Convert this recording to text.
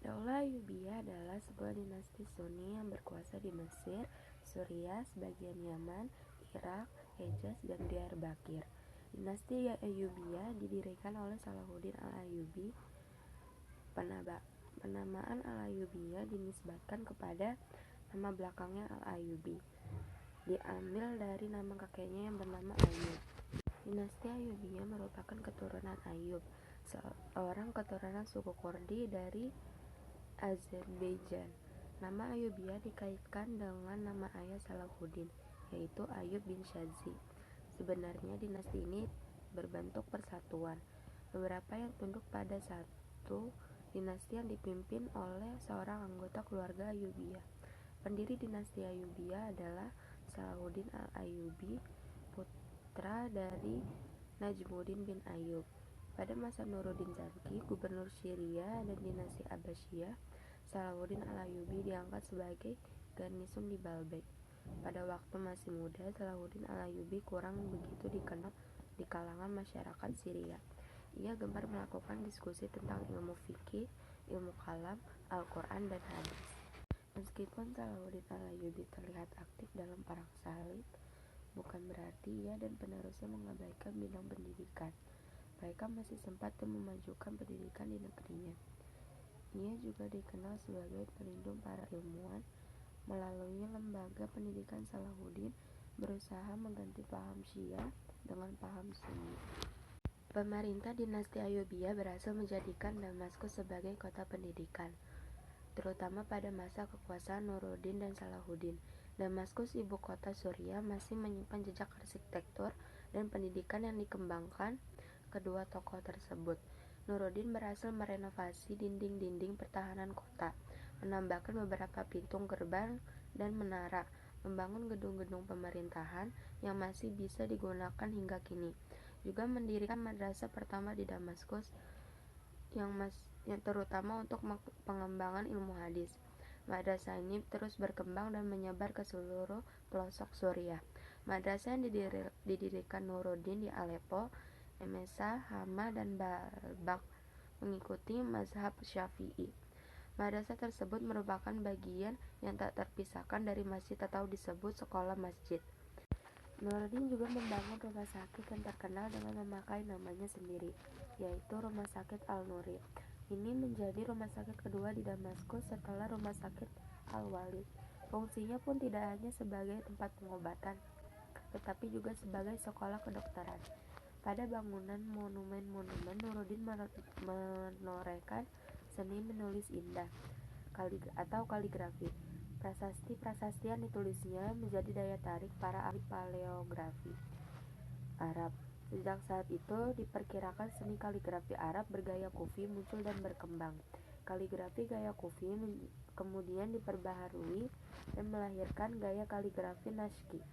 Daulah Ayyubiyah adalah sebuah dinasti Sunni yang berkuasa di Mesir, Suriah, sebagian Yaman, Irak, Hejaz, dan Diyarbakir. Dinasti Ayyubiyah didirikan oleh Salahuddin al-Ayyubi. Penamaan al-Ayyubiyah dinisbatkan kepada nama belakangnya al-Ayyubi, diambil dari nama kakeknya yang bernama Ayyub. Dinasti Ayyubiyah merupakan keturunan Ayyub, seorang keturunan suku Kurdi dari Azerbaijan. Nama Ayyubiyah dikaitkan dengan nama ayah Salahuddin, yaitu Ayyub bin Shazi. Sebenarnya dinasti ini berbentuk persatuan, beberapa yang tunduk pada satu dinasti yang dipimpin oleh seorang anggota keluarga Ayyubiyah. Pendiri dinasti Ayyubiyah adalah Salahuddin al-Ayyubi, putra dari Najmuddin bin Ayyub. Pada masa Nuruddin Zanki, gubernur Syria dan dinasti Abbasiyah, Salahuddin al-Ayyubi diangkat sebagai garnison di Baalbek. Pada waktu masih muda, Salahuddin al-Ayyubi kurang begitu dikenal di kalangan masyarakat Syria. Ia gemar melakukan diskusi tentang ilmu fikih, ilmu kalam, Al-Quran, dan hadis. Meskipun Salahuddin al-Ayyubi terlihat aktif dalam perang salib, bukan berarti ia dan penerusnya mengabaikan bidang pendidikan. Mereka masih sempat memajukan pendidikan di negerinya. Ia juga dikenal sebagai pelindung para ilmuwan. Melalui lembaga pendidikan, Salahuddin berusaha mengganti paham Syiah dengan paham Sunni. Pemerintah dinasti Ayyubiyah berhasil menjadikan Damaskus sebagai kota pendidikan, terutama pada masa kekuasaan Nuruddin dan Salahuddin. Damaskus, ibu kota Suriah, masih menyimpan jejak arsitektur dan pendidikan yang dikembangkan kedua tokoh tersebut. Nuruddin berhasil merenovasi dinding-dinding pertahanan kota, menambahkan beberapa pintu gerbang dan menara, membangun gedung-gedung pemerintahan yang masih bisa digunakan hingga kini. Juga mendirikan madrasah pertama di Damaskus yang terutama untuk pengembangan ilmu hadis. Madrasah ini terus berkembang dan menyebar ke seluruh pelosok Suriah. Madrasah yang didirikan Nuruddin di Aleppo, Emesa, Hama, dan Baalbek mengikuti mazhab Syafi'i. Madrasah tersebut merupakan bagian yang tak terpisahkan dari masjid atau disebut sekolah masjid. Nuruddin juga membangun rumah sakit yang terkenal dengan memakai namanya sendiri, yaitu Rumah Sakit Al-Nuri. Ini menjadi rumah sakit kedua di Damaskus setelah Rumah Sakit Al-Walid. Fungsinya pun tidak hanya sebagai tempat pengobatan, tetapi juga sebagai sekolah kedokteran. Pada bangunan monumen-monumen, Nuruddin menorehkan seni menulis indah atau kaligrafi. Prasasti-prasasti yang ditulisnya menjadi daya tarik para ahli paleografi Arab. Sejak saat itu, diperkirakan seni kaligrafi Arab bergaya Kufi muncul dan berkembang. Kaligrafi gaya Kufi kemudian diperbaharui dan melahirkan gaya kaligrafi Naqshi.